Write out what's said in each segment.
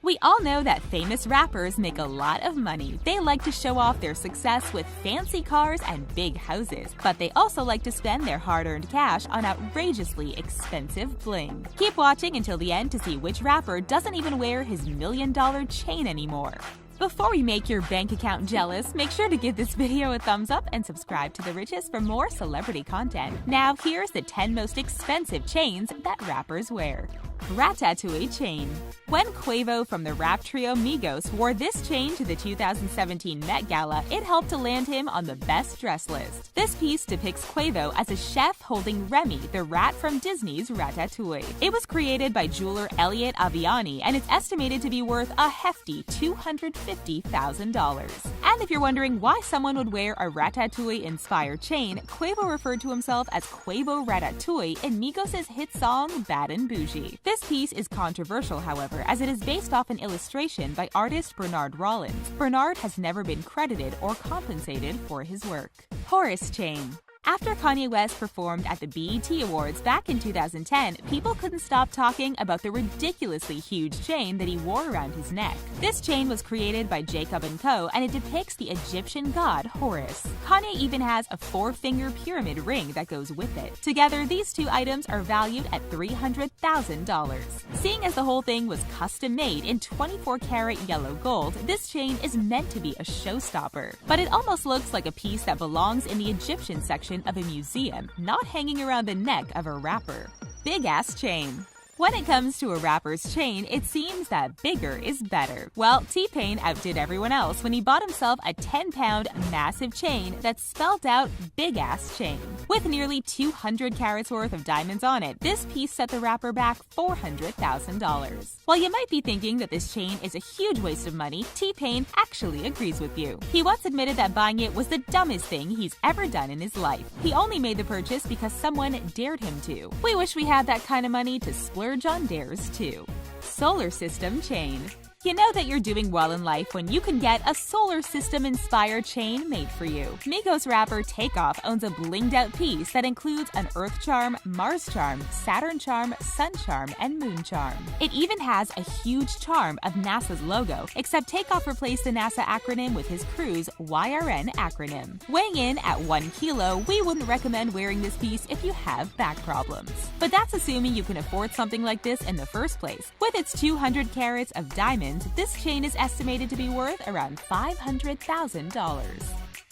We all know that famous rappers make a lot of money. They like to show off their success with fancy cars and big houses, but they also like to spend their hard-earned cash on outrageously expensive bling. Keep watching until the end to see which rapper doesn't even wear his million-dollar chain anymore. Before we make your bank account jealous, make sure to give this video a thumbs up and subscribe to The Riches for more celebrity content. Now here's the 10 most expensive chains that rappers wear. Ratatouille chain. When Quavo from the rap trio Migos wore this chain to the 2017 Met Gala, it helped to land him on the best dress list. This piece depicts Quavo as a chef holding Remy, the rat from Disney's Ratatouille. It was created by jeweler Elliot Aviani, and it's estimated to be worth a hefty $250,000. And if you're wondering why someone would wear a Ratatouille-inspired chain, Quavo referred to himself as Quavo Ratatouille in Migos' hit song Bad and Bougie. This piece is controversial, however, as it is based off an illustration by artist Bernard Rollins. Bernard has never been credited or compensated for his work. Horus chain. After Kanye West performed at the BET Awards back in 2010, people couldn't stop talking about the ridiculously huge chain that he wore around his neck. This chain was created by Jacob & Co., and it depicts the Egyptian god Horus. Kanye even has a 4-finger pyramid ring that goes with it. Together, these two items are valued at $300,000. Seeing as the whole thing was custom-made in 24-karat yellow gold, this chain is meant to be a showstopper. But it almost looks like a piece that belongs in the Egyptian section of a museum, not hanging around the neck of a rapper. Big ass chain. When it comes to a rapper's chain, it seems that bigger is better. Well, T-Pain outdid everyone else when he bought himself a 10-pound massive chain that spelled out Big Ass Chain. With nearly 200 carats worth of diamonds on it, this piece set the rapper back $400,000. While you might be thinking that this chain is a huge waste of money, T-Pain actually agrees with you. He once admitted that buying it was the dumbest thing he's ever done in his life. He only made the purchase because someone dared him to. We wish we had that kind of money to splurge on dares too. Solar System chain. You know that you're doing well in life when you can get a solar system-inspired chain made for you. Migos rapper Takeoff owns a blinged-out piece that includes an Earth charm, Mars charm, Saturn charm, Sun charm, and Moon charm. It even has a huge charm of NASA's logo, except Takeoff replaced the NASA acronym with his crew's YRN acronym. Weighing in at 1 kilo, we wouldn't recommend wearing this piece if you have back problems. But that's assuming you can afford something like this in the first place. With its 200 carats of diamonds, this chain is estimated to be worth around $500,000.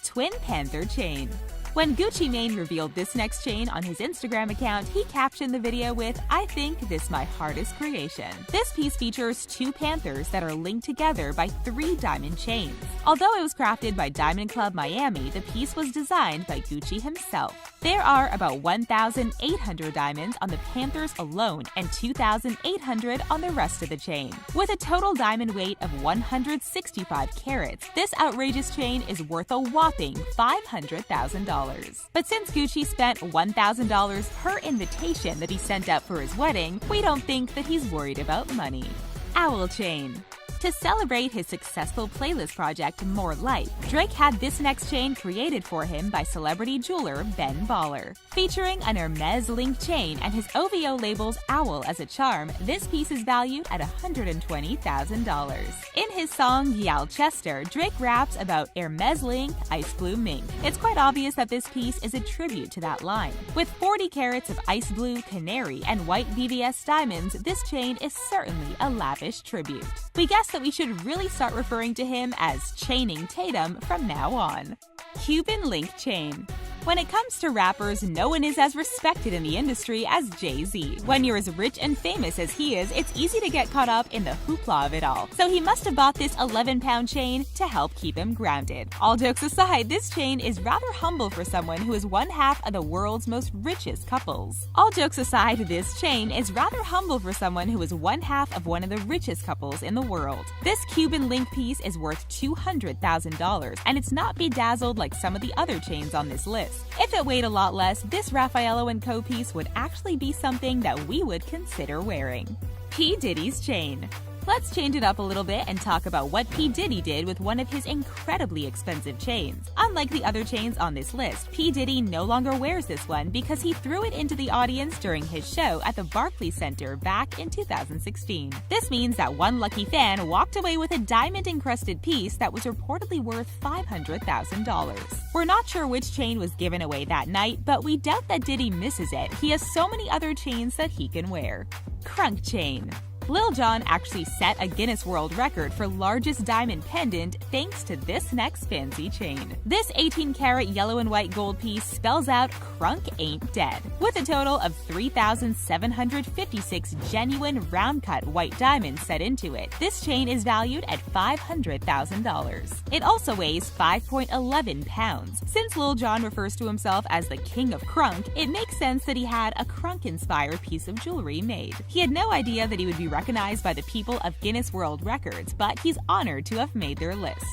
Twin Panther chain. When Gucci Mane revealed this next chain on his Instagram account, he captioned the video with, "I think this my hardest creation." This piece features 2 panthers that are linked together by 3 diamond chains. Although it was crafted by Diamond Club Miami, the piece was designed by Gucci himself. There are about 1,800 diamonds on the panthers alone and 2,800 on the rest of the chain. With a total diamond weight of 165 carats, this outrageous chain is worth a whopping $500,000. But since Gucci spent $1,000 per invitation that he sent out for his wedding, we don't think that he's worried about money. Owl chain. To celebrate his successful playlist project, More Life, Drake had this next chain created for him by celebrity jeweler Ben Baller. Featuring an Hermes link chain and his OVO label's owl as a charm, this piece is valued at $120,000. In his song Y'all Chester, Drake raps about Hermes link, ice blue mink. It's quite obvious that this piece is a tribute to that line. With 40 carats of ice blue, canary, and white VVS diamonds, this chain is certainly a lavish tribute. We guess that we should really start referring to him as Chaining Tatum from now on. Cuban link chain. When it comes to rappers, no one is as respected in the industry as Jay-Z. When you're as rich and famous as he is, it's easy to get caught up in the hoopla of it all. So he must have bought this 11-pound chain to help keep him grounded. All jokes aside, this chain is rather humble for someone who is one half of the world's most richest couples. All jokes aside, this chain is rather humble for someone who is one half of one of the richest couples in the world. This Cuban link piece is worth $200,000, and it's not bedazzled like some of the other chains on this list. If it weighed a lot less, this Raffaello & Co. piece would actually be something that we would consider wearing. P. Diddy's chain. Let's change it up a little bit and talk about what P. Diddy did with one of his incredibly expensive chains. Unlike the other chains on this list, P. Diddy no longer wears this one because he threw it into the audience during his show at the Barclays Center back in 2016. This means that one lucky fan walked away with a diamond-encrusted piece that was reportedly worth $500,000. We're not sure which chain was given away that night, but we doubt that Diddy misses it. He has so many other chains that he can wear. Crunk chain. Lil Jon actually set a Guinness World Record for largest diamond pendant thanks to this next fancy chain. This 18-karat yellow and white gold piece spells out "Crunk ain't dead." With a total of 3,756 genuine round-cut white diamonds set into it, this chain is valued at $500,000. It also weighs 5.11 pounds. Since Lil Jon refers to himself as the king of crunk, it makes sense that he had a crunk-inspired piece of jewelry made. He had no idea that he would be recognized by the people of Guinness World Records, but he's honored to have made their list.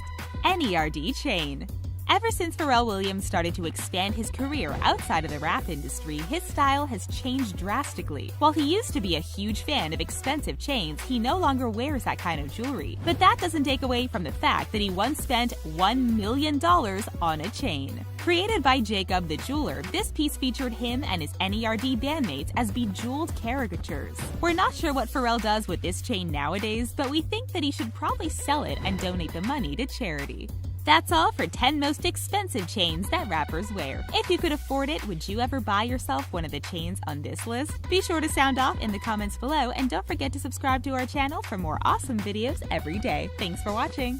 NERD chain. Ever since Pharrell Williams started to expand his career outside of the rap industry, his style has changed drastically. While he used to be a huge fan of expensive chains, he no longer wears that kind of jewelry. But that doesn't take away from the fact that he once spent $1 million on a chain. Created by Jacob the Jeweler, this piece featured him and his NERD bandmates as bejeweled caricatures. We're not sure what Pharrell does with this chain nowadays, but we think that he should probably sell it and donate the money to charity. That's all for 10 most expensive chains that rappers wear. If you could afford it, would you ever buy yourself one of the chains on this list? Be sure to sound off in the comments below, and don't forget to subscribe to our channel for more awesome videos every day. Thanks for watching!